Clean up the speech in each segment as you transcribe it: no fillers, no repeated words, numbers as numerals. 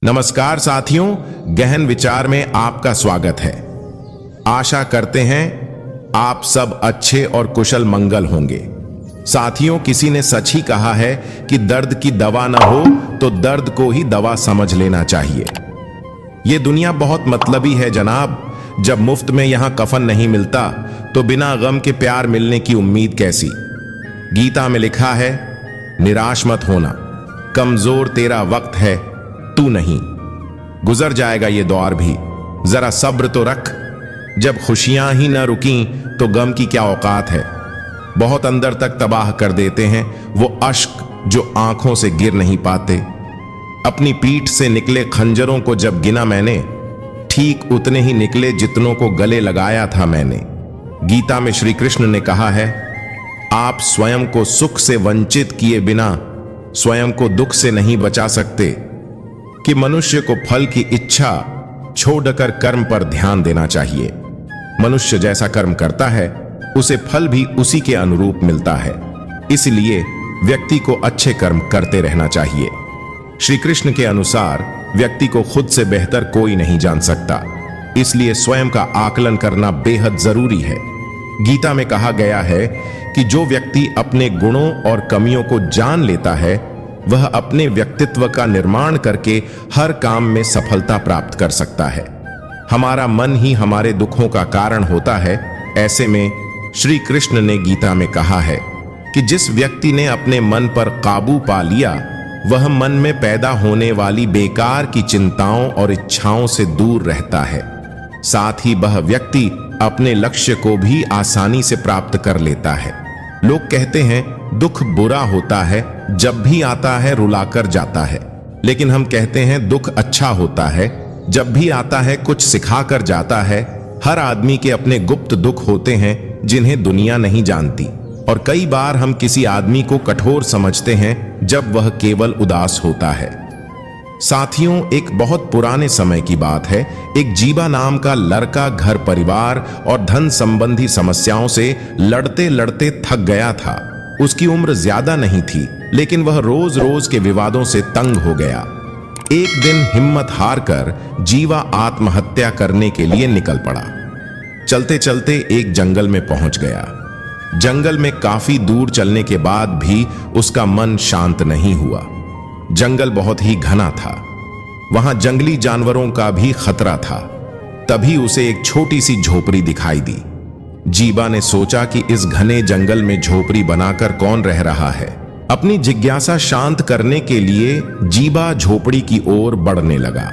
नमस्कार साथियों, गहन विचार में आपका स्वागत है। आशा करते हैं आप सब अच्छे और कुशल मंगल होंगे। साथियों, किसी ने सच ही कहा है कि दर्द की दवा ना हो तो दर्द को ही दवा समझ लेना चाहिए। ये दुनिया बहुत मतलबी है जनाब। जब मुफ्त में यहां कफन नहीं मिलता तो बिना गम के प्यार मिलने की उम्मीद कैसी। गीता में लिखा है, निराश मत होना, कमजोर तेरा वक्त है, तू नहीं। गुजर जाएगा ये दौर भी, जरा सब्र तो रख। जब खुशियां ही न रुकी तो गम की क्या औकात है। बहुत अंदर तक तबाह कर देते हैं वो अश्क जो आंखों से गिर नहीं पाते। अपनी पीठ से निकले खंजरों को जब गिना मैंने, ठीक उतने ही निकले जितनों को गले लगाया था मैंने। गीता में श्री कृष्ण ने कहा है, आप स्वयं को सुख से वंचित किए बिना स्वयं को दुख से नहीं बचा सकते, कि मनुष्य को फल की इच्छा छोड़कर कर्म पर ध्यान देना चाहिए। मनुष्य जैसा कर्म करता है उसे फल भी उसी के अनुरूप मिलता है, इसलिए व्यक्ति को अच्छे कर्म करते रहना चाहिए। श्री कृष्ण के अनुसार व्यक्ति को खुद से बेहतर कोई नहीं जान सकता, इसलिए स्वयं का आकलन करना बेहद जरूरी है। गीता में कहा गया है कि जो व्यक्ति अपने गुणों और कमियों को जान लेता है वह अपने व्यक्तित्व का निर्माण करके हर काम में सफलता प्राप्त कर सकता है। हमारा मन ही हमारे दुखों का कारण होता है। ऐसे में श्री कृष्ण ने गीता में कहा है कि जिस व्यक्ति ने अपने मन पर काबू पा लिया वह मन में पैदा होने वाली बेकार की चिंताओं और इच्छाओं से दूर रहता है। साथ ही वह व्यक्ति अपने लक्ष्य को भी आसानी से प्राप्त कर लेता है। लोग कहते हैं दुख बुरा होता है, जब भी आता है रुलाकर जाता है, लेकिन हम कहते हैं दुख अच्छा होता है, जब भी आता है कुछ सिखाकर जाता है। हर आदमी के अपने गुप्त दुख होते हैं जिन्हें दुनिया नहीं जानती, और कई बार हम किसी आदमी को कठोर समझते हैं जब वह केवल उदास होता है। साथियों, एक बहुत पुराने समय की बात है। एक जीबा नाम का लड़का घर परिवार और धन संबंधी समस्याओं से लड़ते लड़ते थक गया था। उसकी उम्र ज्यादा नहीं थी, लेकिन वह रोज रोज के विवादों से तंग हो गया। एक दिन हिम्मत हारकर जीवा आत्महत्या करने के लिए निकल पड़ा। चलते चलते एक जंगल में पहुंच गया। जंगल में काफी दूर चलने के बाद भी उसका मन शांत नहीं हुआ। जंगल बहुत ही घना था, वहां जंगली जानवरों का भी खतरा था। तभी उसे एक छोटी सी झोपड़ी दिखाई दी। जीबा ने सोचा कि इस घने जंगल में झोपड़ी बनाकर कौन रह रहा है। अपनी जिज्ञासा शांत करने के लिए जीबा झोपड़ी की ओर बढ़ने लगा।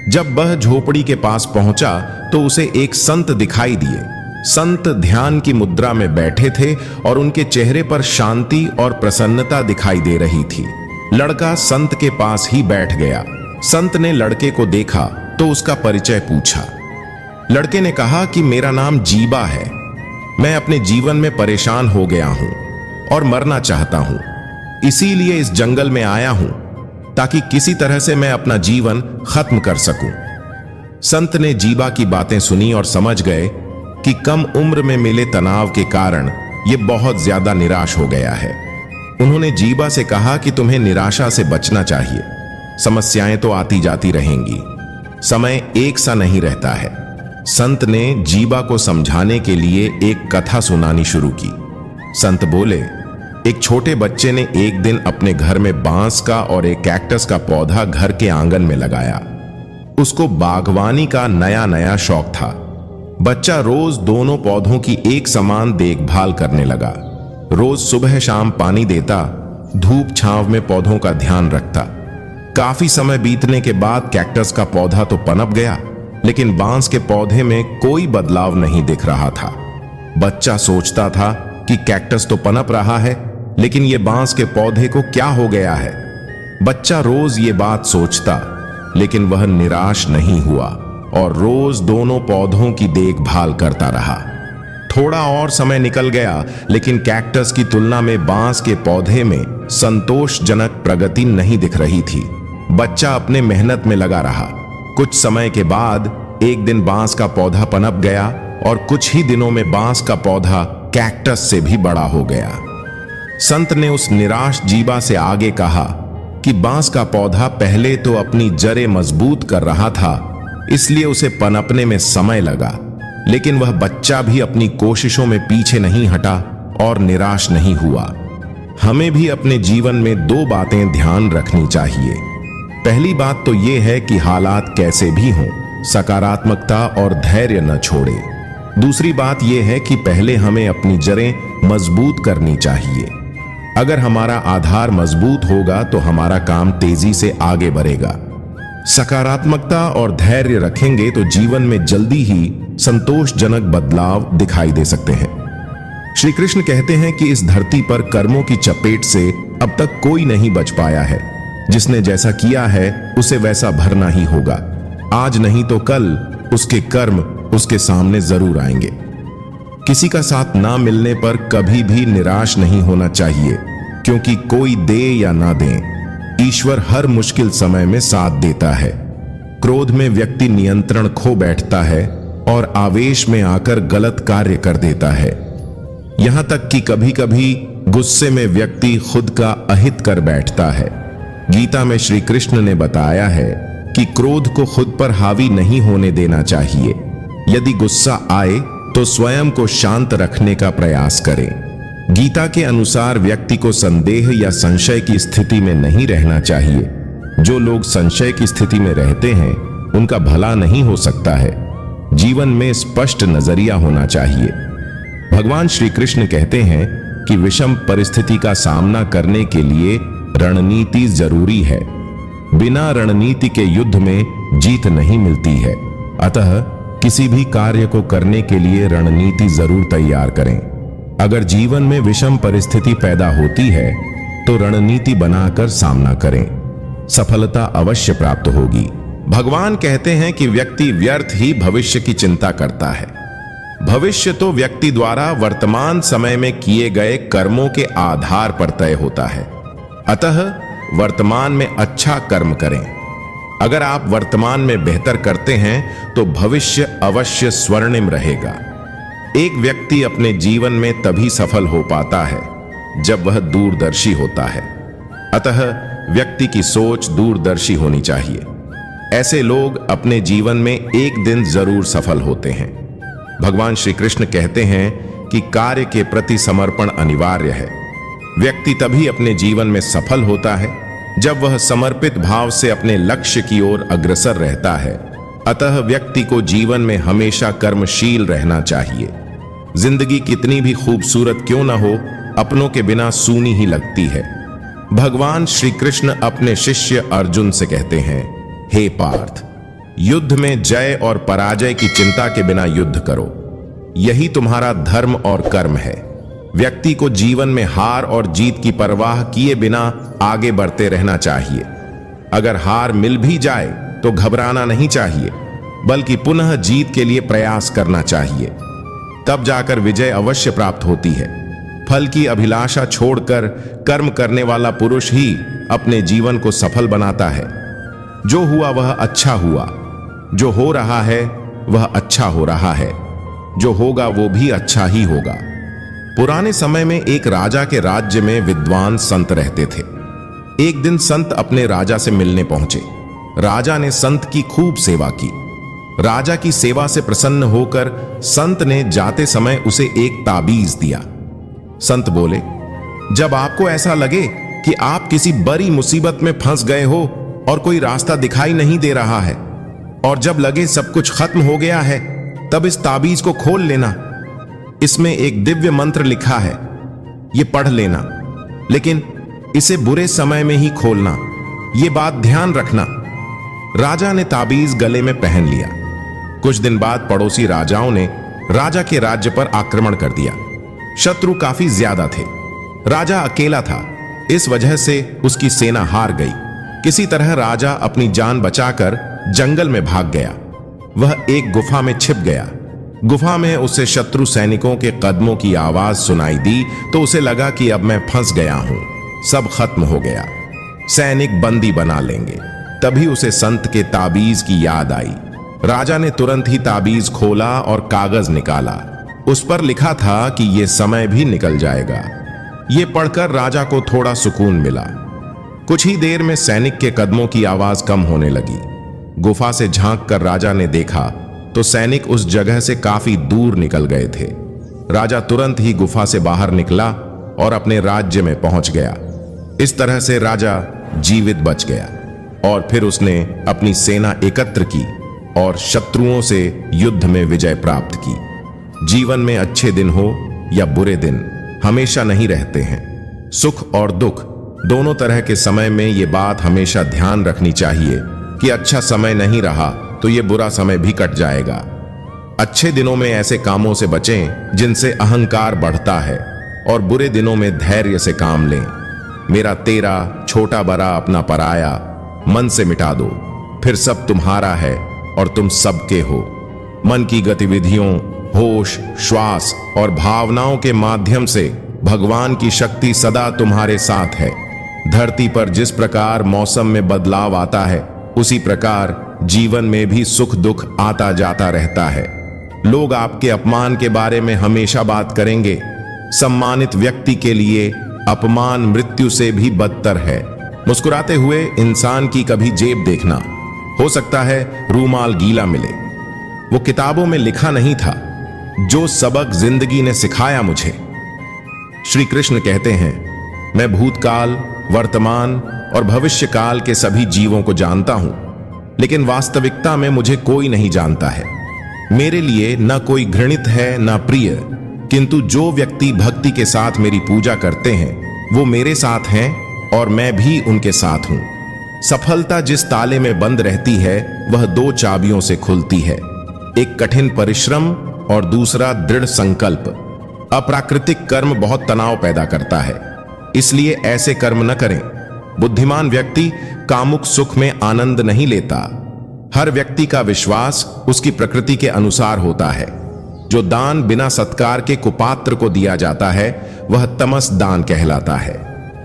जब वह झोपड़ी के पास पहुंचा तो उसे एक संत दिखाई दिए। संत ध्यान की मुद्रा में बैठे थे और उनके चेहरे पर शांति और प्रसन्नता दिखाई दे रही थी। लड़का संत के पास ही बैठ गया। संत ने लड़के को देखा तो उसका परिचय पूछा। लड़के ने कहा कि मेरा नाम जीबा है, मैं अपने जीवन में परेशान हो गया हूं और मरना चाहता हूं, इसीलिए इस जंगल में आया हूं ताकि किसी तरह से मैं अपना जीवन खत्म कर सकूं। संत ने जीबा की बातें सुनी और समझ गए कि कम उम्र में मिले तनाव के कारण यह बहुत ज्यादा निराश हो गया है। उन्होंने जीबा से कहा कि तुम्हें निराशा से बचना चाहिए। समस्याएं तो आती जाती रहेंगी, समय एक सा नहीं रहता है। संत ने जीबा को समझाने के लिए एक कथा सुनानी शुरू की। संत बोले, एक छोटे बच्चे ने एक दिन अपने घर में बांस का और एक कैक्टस का पौधा घर के आंगन में लगाया। उसको बागवानी का नया नया शौक था। बच्चा रोज दोनों पौधों की एक समान देखभाल करने लगा। रोज सुबह शाम पानी देता, धूप छांव में पौधों का ध्यान रखता। काफी समय बीतने के बाद कैक्टस का पौधा तो पनप गया, लेकिन बांस के पौधे में कोई बदलाव नहीं दिख रहा था। बच्चा सोचता था कि कैक्टस तो पनप रहा है, लेकिन ये बांस के पौधे को क्या हो गया है। बच्चा रोज ये बात सोचता, लेकिन वह निराश नहीं हुआ और रोज दोनों पौधों की देखभाल करता रहा। थोड़ा और समय निकल गया, लेकिन कैक्टस की तुलना में बांस के पौधे में संतोषजनक प्रगति नहीं दिख रही थी। बच्चा अपने मेहनत में लगा रहा। कुछ समय के बाद एक दिन बांस का पौधा पनप गया और कुछ ही दिनों में बांस का पौधा कैक्टस से भी बड़ा हो गया। संत ने उस निराश जीबा से आगे कहा, कि बांस का पौधा पहले तो अपनी जड़ें मजबूत कर रहा था, इसलिए उसे पनपने में समय लगा, लेकिन वह बच्चा भी अपनी कोशिशों में पीछे नहीं हटा और निराश नहीं हुआ। हमें भी अपने जीवन में दो बातें ध्यान रखनी चाहिए। पहली बात तो यह है कि हालात कैसे भी हों, सकारात्मकता और धैर्य न छोड़े। दूसरी बात यह है कि पहले हमें अपनी जड़ें मजबूत करनी चाहिए। अगर हमारा आधार मजबूत होगा तो हमारा काम तेजी से आगे बढ़ेगा। सकारात्मकता और धैर्य रखेंगे तो जीवन में जल्दी ही संतोषजनक बदलाव दिखाई दे सकते हैं। श्री कृष्ण कहते हैं कि इस धरती पर कर्मों की चपेट से अब तक कोई नहीं बच पाया है। जिसने जैसा किया है उसे वैसा भरना ही होगा। आज नहीं तो कल उसके कर्म उसके सामने जरूर आएंगे। किसी का साथ ना मिलने पर कभी भी निराश नहीं होना चाहिए, क्योंकि कोई दे या ना दे, ईश्वर हर मुश्किल समय में साथ देता है। क्रोध में व्यक्ति नियंत्रण खो बैठता है और आवेश में आकर गलत कार्य कर देता है। यहां तक कि कभी कभी गुस्से में व्यक्ति खुद का अहित कर बैठता है। गीता में श्री कृष्ण ने बताया है कि क्रोध को खुद पर हावी नहीं होने देना चाहिए। यदि गुस्सा आए तो स्वयं को शांत रखने का प्रयास करें। गीता के अनुसार व्यक्ति को संदेह या संशय की स्थिति में नहीं रहना चाहिए। जो लोग संशय की स्थिति में रहते हैं उनका भला नहीं हो सकता है। जीवन में स्पष्ट नजरिया होना चाहिए। भगवान श्री कृष्ण कहते हैं कि विषम परिस्थिति का सामना करने के लिए रणनीति जरूरी है। बिना रणनीति के युद्ध में जीत नहीं मिलती है। अतः किसी भी कार्य को करने के लिए रणनीति जरूर तैयार करें। अगर जीवन में विषम परिस्थिति पैदा होती है तो रणनीति बनाकर सामना करें। सफलता अवश्य प्राप्त होगी। भगवान कहते हैं कि व्यक्ति व्यर्थ ही भविष्य की चिंता करता है। भविष्य तो व्यक्ति द्वारा वर्तमान समय में किए गए कर्मों के आधार पर तय होता है। अतः वर्तमान में अच्छा कर्म करें। अगर आप वर्तमान में बेहतर करते हैं तो भविष्य अवश्य स्वर्णिम रहेगा। एक व्यक्ति अपने जीवन में तभी सफल हो पाता है जब वह दूरदर्शी होता है। अतः व्यक्ति की सोच दूरदर्शी होनी चाहिए। ऐसे लोग अपने जीवन में एक दिन जरूर सफल होते हैं। भगवान श्री कृष्ण कहते हैं कि कार्य के प्रति समर्पण अनिवार्य है। व्यक्ति तभी अपने जीवन में सफल होता है जब वह समर्पित भाव से अपने लक्ष्य की ओर अग्रसर रहता है। अतः व्यक्ति को जीवन में हमेशा कर्मशील रहना चाहिए। जिंदगी कितनी भी खूबसूरत क्यों न हो, अपनों के बिना सूनी ही लगती है। भगवान श्री कृष्ण अपने शिष्य अर्जुन से कहते हैं, हे पार्थ, युद्ध में जय और पराजय की चिंता के बिना युद्ध करो। यही तुम्हारा धर्म और कर्म है। व्यक्ति को जीवन में हार और जीत की परवाह किए बिना आगे बढ़ते रहना चाहिए। अगर हार मिल भी जाए तो घबराना नहीं चाहिए, बल्कि पुनः जीत के लिए प्रयास करना चाहिए। तब जाकर विजय अवश्य प्राप्त होती है। फल की अभिलाषा छोड़कर कर्म करने वाला पुरुष ही अपने जीवन को सफल बनाता है। जो हुआ वह अच्छा हुआ, जो हो रहा है वह अच्छा हो रहा है, जो होगा वो भी अच्छा ही होगा। पुराने समय में एक राजा के राज्य में विद्वान संत रहते थे। एक दिन संत अपने राजा से मिलने पहुंचे। राजा ने संत की खूब सेवा की। राजा की सेवा से प्रसन्न होकर संत ने जाते समय उसे एक ताबीज दिया। संत बोले, जब आपको ऐसा लगे कि आप किसी बड़ी मुसीबत में फंस गए हो और कोई रास्ता दिखाई नहीं दे रहा है, और जब लगे सब कुछ खत्म हो गया है, तब इस ताबीज को खोल लेना। इसमें एक दिव्य मंत्र लिखा है, ये पढ़ लेना, लेकिन इसे बुरे समय में ही खोलना, ये बात ध्यान रखना। राजा ने ताबीज गले में पहन लिया। कुछ दिन बाद पड़ोसी राजाओं ने राजा के राज्य पर आक्रमण कर दिया। शत्रु काफी ज्यादा थे। राजा अकेला था, इस वजह से उसकी सेना हार गई। किसी तरह राजा अपनी जान बचाकर जंगल में भाग गया। वह एक गुफा में छिप गया। गुफा में उसे शत्रु सैनिकों के कदमों की आवाज सुनाई दी तो उसे लगा कि अब मैं फंस गया हूं, सब खत्म हो गया, सैनिक बंदी बना लेंगे। तभी उसे संत के ताबीज की याद आई। राजा ने तुरंत ही ताबीज खोला और कागज निकाला। उस पर लिखा था कि यह समय भी निकल जाएगा। यह पढ़कर राजा को थोड़ा सुकून मिला। कुछ ही देर में सैनिक के कदमों की आवाज कम होने लगी। गुफा से झांक कर राजा ने देखा तो सैनिक उस जगह से काफी दूर निकल गए थे। राजा तुरंत ही गुफा से बाहर निकला और अपने राज्य में पहुंच गया। इस तरह से राजा जीवित बच गया और फिर उसने अपनी सेना एकत्र की और शत्रुओं से युद्ध में विजय प्राप्त की। जीवन में अच्छे दिन हो या बुरे दिन हमेशा नहीं रहते हैं। सुख और दुख दोनों तरह के समय में ये बात हमेशा ध्यान रखनी चाहिए कि अच्छा समय नहीं रहा तो ये बुरा समय भी कट जाएगा। अच्छे दिनों में ऐसे कामों से बचें जिनसे अहंकार बढ़ता है और बुरे दिनों में धैर्य से काम लें। मेरा तेरा, छोटा बड़ा अपना पराया, मन से मिटा दो, फिर सब तुम्हारा है और तुम सबके हो। मन की गतिविधियों, होश, श्वास और भावनाओं के माध्यम से भगवान की शक्ति सदा तुम्हारे साथ है। धरती पर जिस प्रकार मौसम में बदलाव आता है उसी प्रकार जीवन में भी सुख दुख आता जाता रहता है। लोग आपके अपमान के बारे में हमेशा बात करेंगे। सम्मानित व्यक्ति के लिए अपमान मृत्यु से भी बदतर है। मुस्कुराते हुए इंसान की कभी जेब देखना, हो सकता है रूमाल गीला मिले। वो किताबों में लिखा नहीं था, जो सबक जिंदगी ने सिखाया मुझे। श्री कृष्ण कहते हैं, मैं भूतकाल, वर्तमान और भविष्य काल के सभी जीवों को जानता हूं, लेकिन वास्तविकता में मुझे कोई नहीं जानता है। मेरे लिए न कोई घृणित है न प्रिय, किंतु जो व्यक्ति भक्ति के साथ मेरी पूजा करते हैं वो मेरे साथ हैं और मैं भी उनके साथ हूं। सफलता जिस ताले में बंद रहती है वह दो चाबियों से खुलती है, एक कठिन परिश्रम और दूसरा दृढ़ संकल्प। अप्राकृतिक कर्म बहुत तनाव पैदा करता है, इसलिए ऐसे कर्म न करें। बुद्धिमान व्यक्ति कामुक सुख में आनंद नहीं लेता। हर व्यक्ति का विश्वास उसकी प्रकृति के अनुसार होता है। जो दान बिना सत्कार के कुपात्र को दिया जाता है वह तमस दान कहलाता है।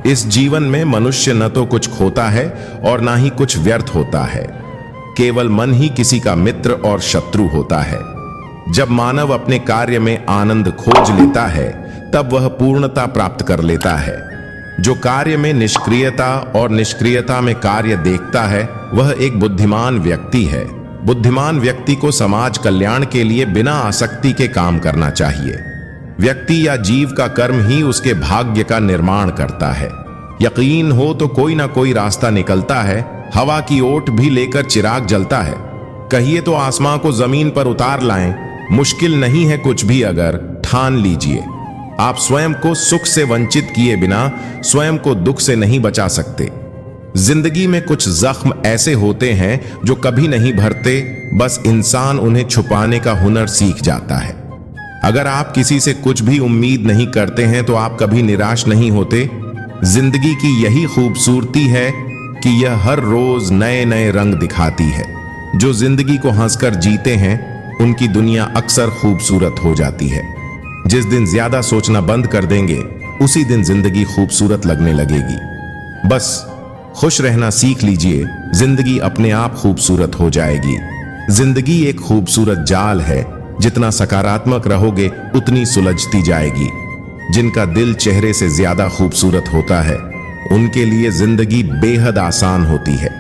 इस जीवन में मनुष्य न तो कुछ खोता है और ना ही कुछ व्यर्थ होता है। केवल मन ही किसी का मित्र और शत्रु होता है। जब मानव अपने कार्य में आनंद खोज लेता है तब वह पूर्णता प्राप्त कर लेता है। जो कार्य में निष्क्रियता और निष्क्रियता में कार्य देखता है वह एक बुद्धिमान व्यक्ति है। बुद्धिमान व्यक्ति को समाज कल्याण के लिए बिना आसक्ति के काम करना चाहिए। व्यक्ति या जीव का कर्म ही उसके भाग्य का निर्माण करता है। यकीन हो तो कोई ना कोई रास्ता निकलता है। हवा की ओट भी लेकर चिराग जलता है। कहिए तो आसमां को जमीन पर उतार लाएं। मुश्किल नहीं है कुछ भी अगर ठान लीजिए। आप स्वयं को सुख से वंचित किए बिना स्वयं को दुख से नहीं बचा सकते। जिंदगी में कुछ जख्म ऐसे होते हैं जो कभी नहीं भरते, बस इंसान उन्हें छुपाने का हुनर सीख जाता है। अगर आप किसी से कुछ भी उम्मीद नहीं करते हैं तो आप कभी निराश नहीं होते। जिंदगी की यही खूबसूरती है कि यह हर रोज नए नए रंग दिखाती है। जो जिंदगी को हंसकर जीते हैं उनकी दुनिया अक्सर खूबसूरत हो जाती है। जिस दिन ज्यादा सोचना बंद कर देंगे उसी दिन जिंदगी खूबसूरत लगने लगेगी। बस खुश रहना सीख लीजिए, जिंदगी अपने आप खूबसूरत हो जाएगी। जिंदगी एक खूबसूरत जाल है, जितना सकारात्मक रहोगे उतनी सुलझती जाएगी। जिनका दिल चेहरे से ज्यादा खूबसूरत होता है उनके लिए जिंदगी बेहद आसान होती है।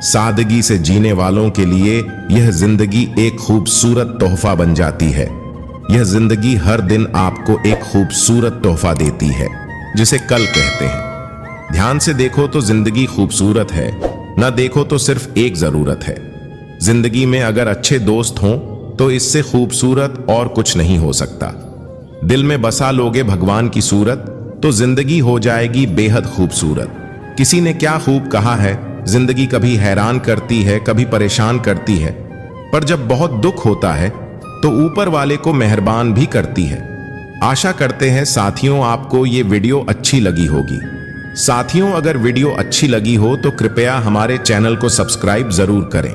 सादगी से जीने वालों के लिए यह जिंदगी एक खूबसूरत तोहफा बन जाती है। यह जिंदगी हर दिन आपको एक खूबसूरत तोहफा देती है, जिसे कल कहते हैं। ध्यान से देखो तो जिंदगी खूबसूरत है, न देखो तो सिर्फ एक जरूरत है। जिंदगी में अगर अच्छे दोस्त हों तो इससे खूबसूरत और कुछ नहीं हो सकता। दिल में बसा लोगे भगवान की सूरत तो जिंदगी हो जाएगी बेहद खूबसूरत। किसी ने क्या खूब कहा है, जिंदगी कभी हैरान करती है, कभी परेशान करती है, पर जब बहुत दुख होता है तो ऊपर वाले को मेहरबान भी करती है। आशा करते हैं साथियों आपको ये वीडियो अच्छी लगी होगी। साथियों अगर वीडियो अच्छी लगी हो तो कृपया हमारे चैनल को सब्सक्राइब जरूर करें।